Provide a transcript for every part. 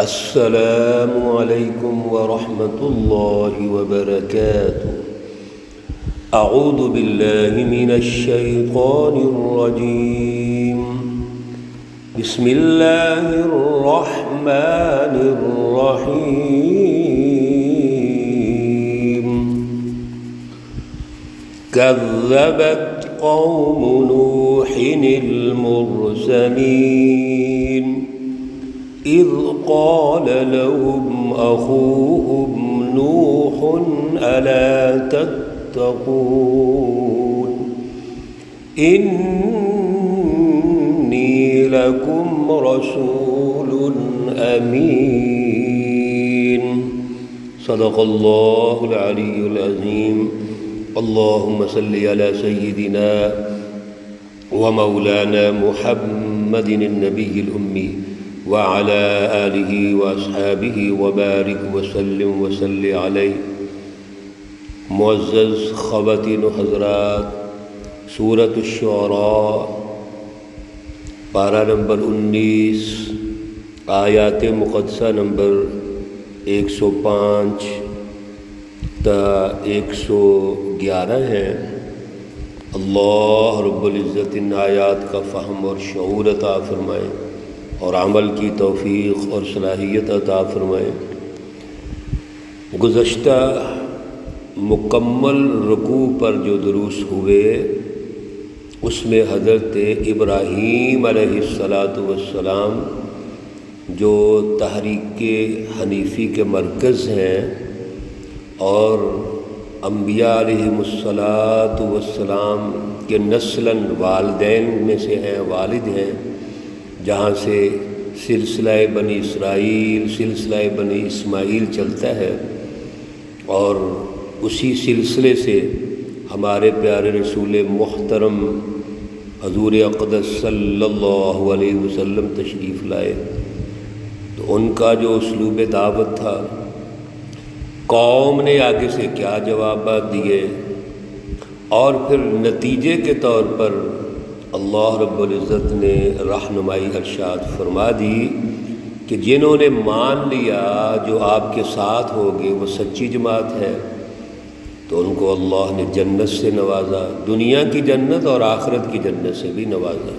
السلام علیکم ورحمۃ اللہ وبرکاتہ۔ اعوذ باللہ من الشیطان الرجیم، بسم اللہ الرحمن الرحیم۔ کذبت قوم نوح المرسلین اذ قال لهم اخوهم نوح الا تتقون انی لکم رسول امین۔ صدق اللہ العلی العظیم۔ اللہم صلی علی سیدنا ومولانا محمد النبی الأمی وعلى آلہ واصحابہ وبارک وسلم وصلی علیہ۔ معزز خواتین و حضرات، سورۃ الشعراء پارہ نمبر 19 آیات مقدسہ نمبر 105 تا 111 ہیں۔ اللہ رب العزت ان آیات کا فہم اور شعور عطا فرمائے اور عمل کی توفیق اور صلاحیت عطا فرمائے۔ گزشتہ مکمل رکوع پر جو دروس ہوئے اس میں حضرت ابراہیم علیہ السلام جو تحریک حنیفی کے مرکز ہیں اور انبیاء علیہم السلام کے نسلاً والدین میں سے ہیں، والد ہیں، جہاں سے سلسلہ بنی اسرائیل، سلسلہ بنی اسماعیل چلتا ہے، اور اسی سلسلے سے ہمارے پیارے رسول محترم حضور اقدس صلی اللہ علیہ وسلم تشریف لائے۔ تو ان کا جو اسلوب دعوت تھا، قوم نے آگے سے کیا جوابات دیے، اور پھر نتیجے کے طور پر اللہ رب العزت نے رہنمائی ارشاد فرما دی کہ جنہوں نے مان لیا جو آپ کے ساتھ ہوگے وہ سچی جماعت ہے، تو ان کو اللہ نے جنت سے نوازا، دنیا کی جنت اور آخرت کی جنت سے بھی نوازا۔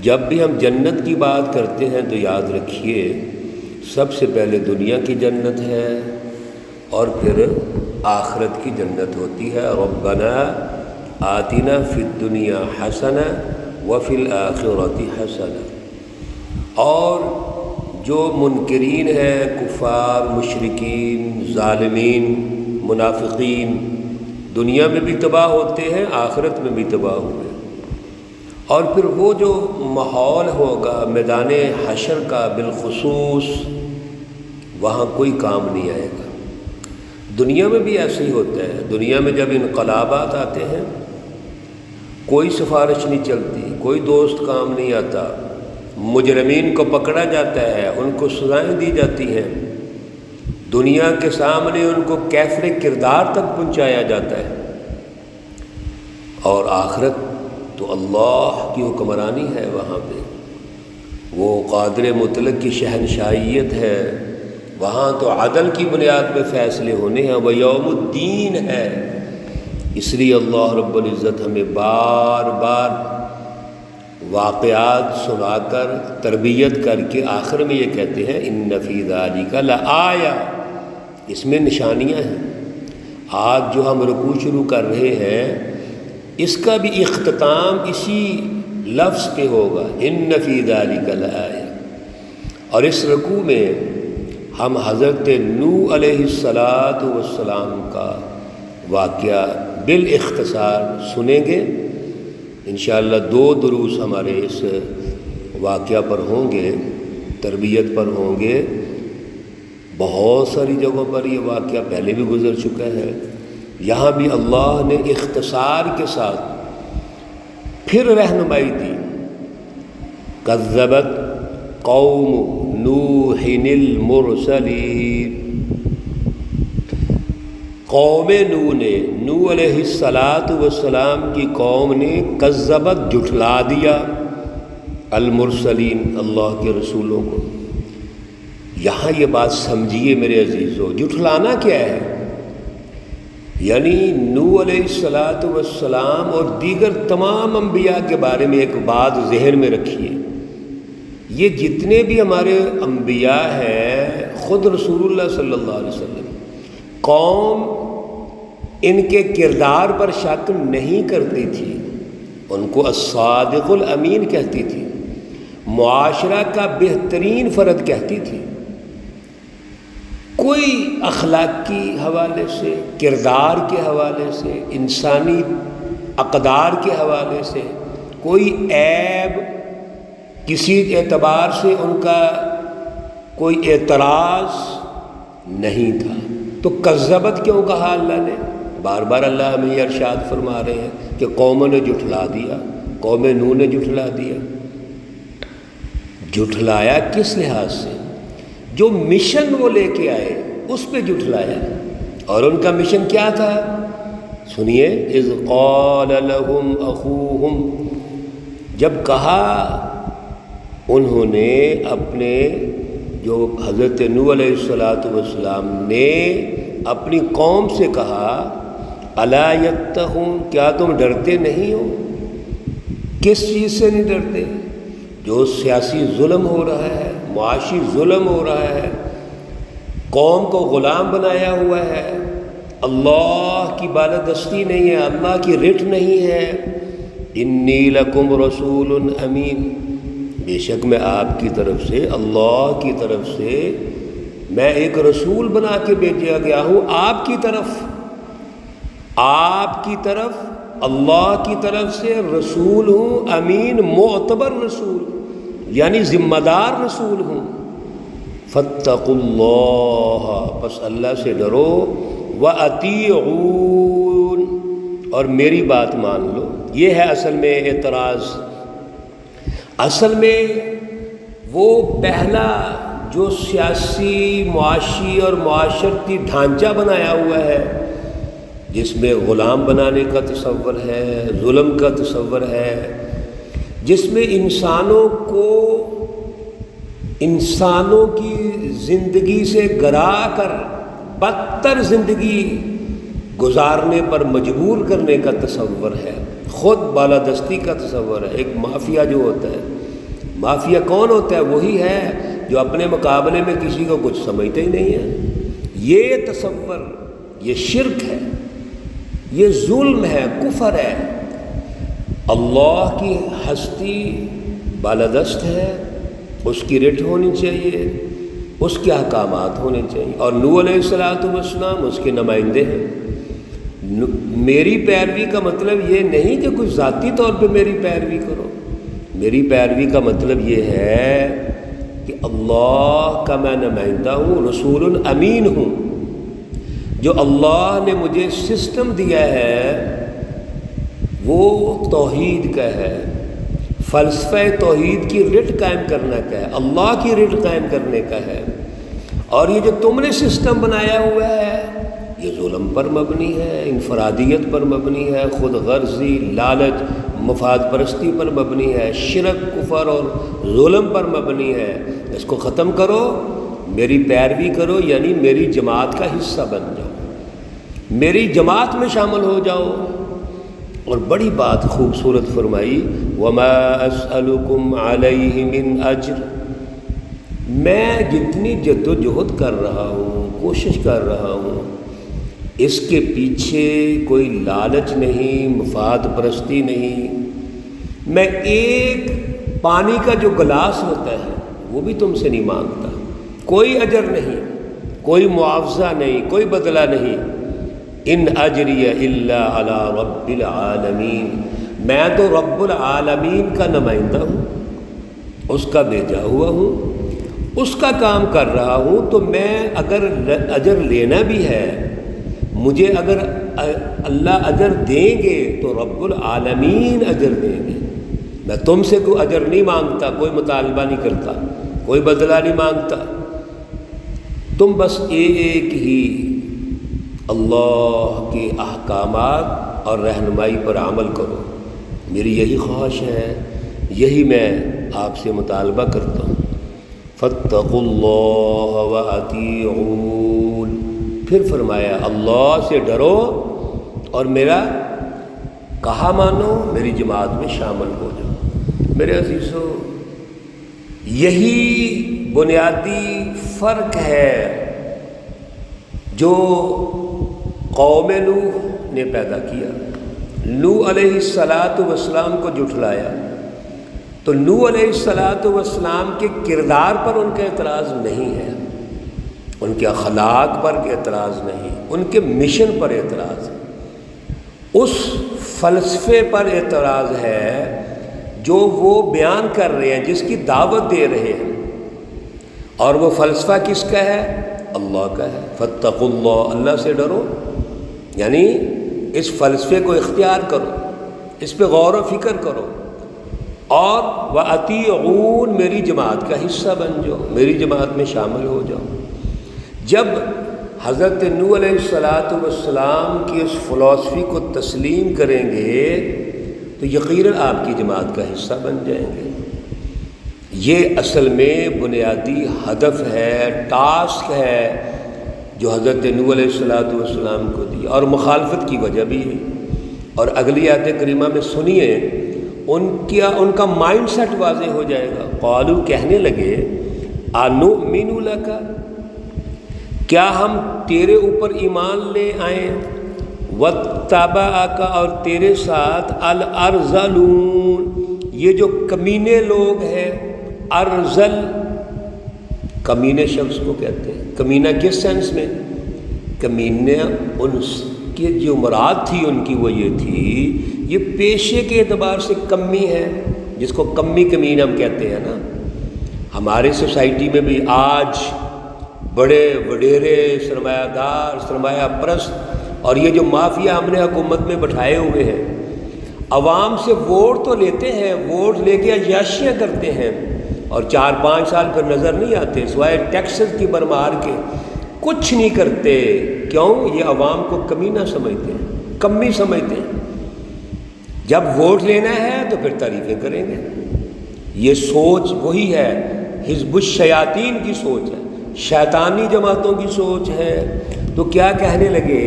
جب بھی ہم جنت کی بات کرتے ہیں تو یاد رکھیے سب سے پہلے دنیا کی جنت ہے اور پھر آخرت کی جنت ہوتی ہے۔ ربنا آتنا فی الدنیا حسنہ وفی الآخرۃ حسنہ۔ اور جو منکرین ہیں، کفار، مشرکین، ظالمین، منافقین، دنیا میں بھی تباہ ہوتے ہیں، آخرت میں بھی تباہ ہوئے۔ اور پھر وہ جو ماحول ہوگا میدان حشر کا بالخصوص، وہاں کوئی کام نہیں آئے گا۔ دنیا میں بھی ایسے ہی ہوتا ہے۔ دنیا میں جب انقلابات آتے ہیں کوئی سفارش نہیں چلتی، کوئی دوست کام نہیں آتا، مجرمین کو پکڑا جاتا ہے، ان کو سزائیں دی جاتی ہیں، دنیا کے سامنے ان کو کیفر کردار تک پہنچایا جاتا ہے۔ اور آخرت تو اللہ کی حکمرانی ہے، وہاں پہ وہ قادر مطلق کی شہنشاہیت ہے، وہاں تو عدل کی بنیاد پہ فیصلے ہونے ہیں، وہ یوم الدین ہے۔ اس لیے اللہ رب العزت ہمیں بار بار واقعات سنا کر تربیت کر کے آخر میں یہ کہتے ہیں ان فی ذالک لآیہ، اس میں نشانیاں ہیں۔ آج جو ہم رکوع شروع کر رہے ہیں اس کا بھی اختتام اسی لفظ پہ ہوگا، ان فی ذالک لآیہ۔ اور اس رکوع میں ہم حضرت نوح علیہ السلام کا واقعہ بالاختصار سنیں گے۔ انشاءاللہ 2 دروس ہمارے اس واقعہ پر ہوں گے، تربیت پر ہوں گے۔ بہت ساری جگہوں پر یہ واقعہ پہلے بھی گزر چکا ہے، یہاں بھی اللہ نے اختصار کے ساتھ پھر رہنمائی دی۔ کذبت قوم نوح المرسلین، قوم نوح نے، نوح علیہ السلام کی قوم نے کذبت جھٹلا دیا المرسلین، اللہ کے رسولوں کو۔ یہاں یہ بات سمجھیے میرے عزیزو، جھٹلانا کیا ہے؟ یعنی نوح علیہ السلام اور دیگر تمام انبیاء کے بارے میں ایک بات ذہن میں رکھیے، یہ جتنے بھی ہمارے انبیاء ہیں، خود رسول اللہ صلی اللہ علیہ وسلم، قوم ان کے کردار پر شک نہیں کرتی تھی، ان کو الصادق الامین کہتی تھی، معاشرہ کا بہترین فرد کہتی تھی۔ کوئی اخلاقی حوالے سے، کردار کے حوالے سے، انسانی اقدار کے حوالے سے کوئی عیب، کسی اعتبار سے ان کا کوئی اعتراض نہیں تھا۔ تو کذبت کیوں کہا اللہ نے؟ بار بار اللہ ہمیں یہ ارشاد فرما رہے ہیں کہ قوموں نے جھٹلا دیا، قوم نوح نے جھٹلا دیا۔ جھٹلایا کس لحاظ سے؟ جو مشن وہ لے کے آئے اس پہ جھٹلایا۔ اور ان کا مشن کیا تھا؟ سنیے، اذ قال لهم اخوهم، جب کہا انہوں نے اپنے، جو حضرت نوح علیہ السلام نے اپنی قوم سے کہا، الا یتقون، کیا تم ڈرتے نہیں ہو؟ کس چیز سے نہیں ڈرتے؟ جو سیاسی ظلم ہو رہا ہے، معاشی ظلم ہو رہا ہے، قوم کو غلام بنایا ہوا ہے، اللہ کی بالادستی نہیں ہے، اللہ کی رٹ نہیں ہے۔ انی لکم رسول امین، بے شک میں آپ کی طرف سے، اللہ کی طرف سے میں ایک رسول بنا کے بھیجا گیا ہوں آپ کی طرف، آپ کی طرف، اللہ کی طرف سے رسول ہوں، امین، معتبر رسول، یعنی ذمہ دار رسول ہوں۔ فاتقوا اللہ، بس اللہ سے ڈرو، وَأَطِيعُونِ، اور میری بات مان لو۔ یہ ہے اصل میں اعتراض۔ اصل میں وہ پہلا جو سیاسی، معاشی اور معاشرتی ڈھانچہ بنایا ہوا ہے، جس میں غلام بنانے کا تصور ہے، ظلم کا تصور ہے، جس میں انسانوں کو انسانوں کی زندگی سے گرا کر بدتر زندگی گزارنے پر مجبور کرنے کا تصور ہے، خود بالادستی کا تصور ہے۔ ایک مافیا جو ہوتا ہے، مافیا کون ہوتا ہے؟ وہی ہے جو اپنے مقابلے میں کسی کو کچھ سمجھتے ہی نہیں ہے۔ یہ تصور، یہ شرک ہے، یہ ظلم ہے، کفر ہے۔ اللہ کی ہستی بالادست ہے، اس کی رٹ ہونی چاہیے، اس کے احکامات ہونے چاہیے، اور نوح علیہ السلام اس کے نمائندے ہیں۔ میری پیروی کا مطلب یہ نہیں کہ کچھ ذاتی طور پہ میری پیروی کرو، میری پیروی کا مطلب یہ ہے کہ اللہ کا میں نمائندہ ہوں، رسول امین ہوں۔ جو اللہ نے مجھے سسٹم دیا ہے وہ توحید کا ہے، فلسفہ توحید کی رٹ قائم کرنے کا ہے، اللہ کی رٹ قائم کرنے کا ہے۔ اور یہ جو تم نے سسٹم بنایا ہوا ہے یہ ظلم پر مبنی ہے، انفرادیت پر مبنی ہے، خود غرضی، لالچ، مفاد پرستی پر مبنی ہے، شرک، کفر اور ظلم پر مبنی ہے۔ اس کو ختم کرو، میری پیروی کرو، یعنی میری جماعت کا حصہ بن جاؤ، میری جماعت میں شامل ہو جاؤ۔ اور بڑی بات خوبصورت فرمائی، وما اسألکم علیہ من اجر، میں جتنی جد و جہد کر رہا ہوں، کوشش کر رہا ہوں، اس کے پیچھے کوئی لالچ نہیں، مفاد پرستی نہیں۔ میں ایک پانی کا جو گلاس ہوتا ہے وہ بھی تم سے نہیں مانگتا، کوئی اجر نہیں، کوئی معاوضہ نہیں، کوئی بدلہ نہیں۔ ان اجری الا علی رب العالمین، میں تو رب العالمین کا نمائندہ ہوں، اس کا بھیجا ہوا ہوں، اس کا کام کر رہا ہوں۔ تو میں اگر اجر لینا بھی ہے، مجھے اگر اللہ اجر دیں گے تو رب العالمین اجر دیں گے۔ میں تم سے کوئی اجر نہیں مانگتا، کوئی مطالبہ نہیں کرتا، کوئی بدلہ نہیں مانگتا۔ تم بس ایک ہی اللہ کے احکامات اور رہنمائی پر عمل کرو، میری یہی خواہش ہے، یہی میں آپ سے مطالبہ کرتا ہوں۔ فاتقوا اللہ وأطیعون، پھر فرمایا اللہ سے ڈرو اور میرا کہا مانو، میری جماعت میں شامل ہو جاؤ۔ میرے عزیزو، یہی بنیادی فرق ہے جو قوم نوح نے پیدا کیا۔ نوح علیہ السلام کو جھٹلایا تو نوح علیہ السلام کے کردار پر ان کا اعتراض نہیں ہے، ان کے اخلاق پر اعتراض نہیں، ان کے مشن پر اعتراض ہے، اس فلسفے پر اعتراض ہے جو وہ بیان کر رہے ہیں، جس کی دعوت دے رہے ہیں۔ اور وہ فلسفہ کس کا ہے؟ اللہ کا ہے۔ فاتقوا اللہ، اللہ سے ڈرو، یعنی اس فلسفے کو اختیار کرو، اس پہ غور و فکر کرو، اور وَأَطِيعُونَ، میری جماعت کا حصہ بن جاؤ، میری جماعت میں شامل ہو جاؤ۔ جب حضرت نوح علیہ السلام کی اس فلسفی کو تسلیم کریں گے تو یقیناً آپ کی جماعت کا حصہ بن جائیں گے۔ یہ اصل میں بنیادی ہدف ہے، ٹاسک ہے جو حضرت نوح علیہ السلام کو دی، اور مخالفت کی وجہ بھی ہے۔ اور اگلی آیت کریمہ میں سنیے ان کا مائنڈ سیٹ واضح ہو جائے گا۔ قالوا، کہنے لگے، انؤمن لک، کیا ہم تیرے اوپر ایمان لے آئیں، واتبعک، اور تیرے ساتھ الارذلون، یہ جو کمینے لوگ ہیں۔ ارذل کمینے شخص کو کہتے ہیں۔ کمینہ کس سینس میں؟ کمینہ ان کی جو مراد تھی ان کی وہ یہ تھی، یہ پیشے کے اعتبار سے کمی ہے، جس کو کمی کمین ہم کہتے ہیں نا۔ ہمارے سوسائٹی میں بھی آج بڑے وڈیرے سرمایہ دار، سرمایہ پرست، اور یہ جو مافیا ہم نے حکومت میں بٹھائے ہوئے ہیں، عوام سے ووٹ تو لیتے ہیں، ووٹ لے کے عیاشیاں کرتے ہیں، اور 4-5 سال پھر نظر نہیں آتے، سوائے ٹیکسز کی بھرمار کے کچھ نہیں کرتے۔ کیوں؟ یہ عوام کو کمی نہ سمجھتے ہیں، کمی سمجھتے ہیں۔ جب ووٹ لینا ہے تو پھر تعریفیں کریں گے۔ یہ سوچ وہی ہے، حزب الشیاطین کی سوچ ہے، شیطانی جماعتوں کی سوچ ہے۔ تو کیا کہنے لگے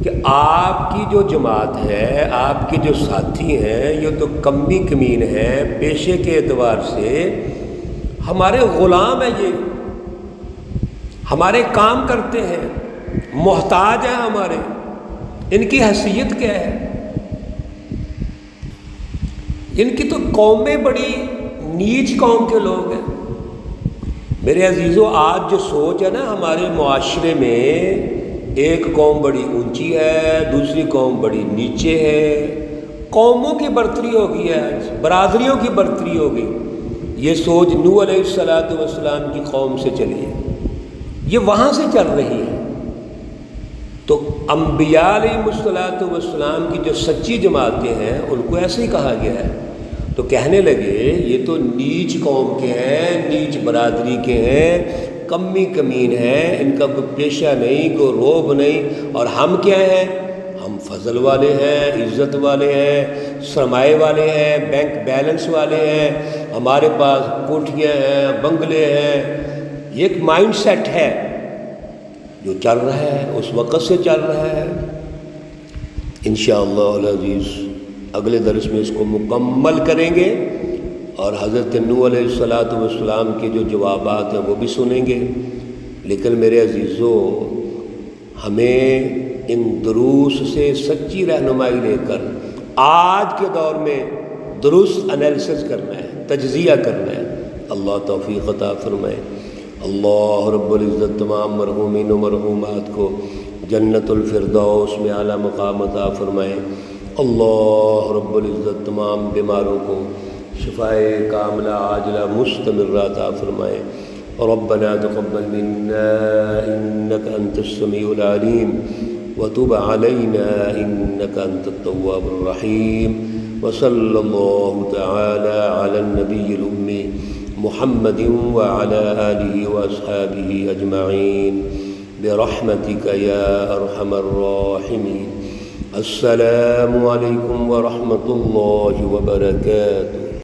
کہ آپ کی جو جماعت ہے، آپ کے جو ساتھی ہیں، یہ تو کمی کمین ہیں، پیشے کے اعتبار سے ہمارے غلام ہیں، یہ ہمارے کام کرتے ہیں، محتاج ہیں ہمارے، ان کی حیثیت کیا ہے؟ ان کی تو قومیں بڑی نیچ قوم کے لوگ ہیں۔ میرے عزیزو، آج جو سوچ ہے نا ہمارے معاشرے میں، ایک قوم بڑی اونچی ہے، دوسری قوم بڑی نیچے ہے، قوموں کی برتری ہو گئی ہے، آج برادریوں کی برتری ہو گئی۔ یہ سوچ نوح علیہ السلام کی قوم سے چلی ہے، یہ وہاں سے چل رہی ہے۔ تو انبیاء علیہ السلام کی جو سچی جماعتیں ہیں ان کو ایسے ہی کہا گیا ہے۔ تو کہنے لگے یہ تو نیچ قوم کے ہیں، نیچ برادری کے ہیں، کمی کمین ہیں، ان کا کوئی پیشہ نہیں، کوئی روب نہیں، اور ہم کیا ہیں؟ ہم فضل والے ہیں، عزت والے ہیں، سرمایے والے ہیں، بینک بیلنس والے ہیں، ہمارے پاس کوٹھیاں ہیں، بنگلے ہیں۔ یہ ایک مائنڈ سیٹ ہے جو چل رہا ہے، اس وقت سے چل رہا ہے۔ انشاءاللہ العزیز اگلے درس میں اس کو مکمل کریں گے، اور حضرت نوح علیہ السلام کے جو جوابات ہیں وہ بھی سنیں گے۔ لیکن میرے عزیزو، ہمیں ان دروس سے سچی رہنمائی لے کر آج کے دور میں درست انالیسس کرنا ہے، تجزیہ کرنا ہے۔ اللہ توفیق عطا فرمائے۔ اللہ رب العزت تمام مرحومین و مرحومات کو جنت الفردوس میں اعلیٰ مقام عطا فرمائے۔ اللہ رب العزت تمام بیماروں کو شفائے کاملہ عاجلہ مستمرہ عطا فرمائے۔ ربنا تقبل منا انك انت السميع العليم وتب علينا انك انت التواب الرحيم، وصلى الله تعالى على النبي الأمي محمد وعلى آله وأصحابه أجمعين برحمتك يا أرحم الراحمين۔ السلام عليكم ورحمة الله وبركاته۔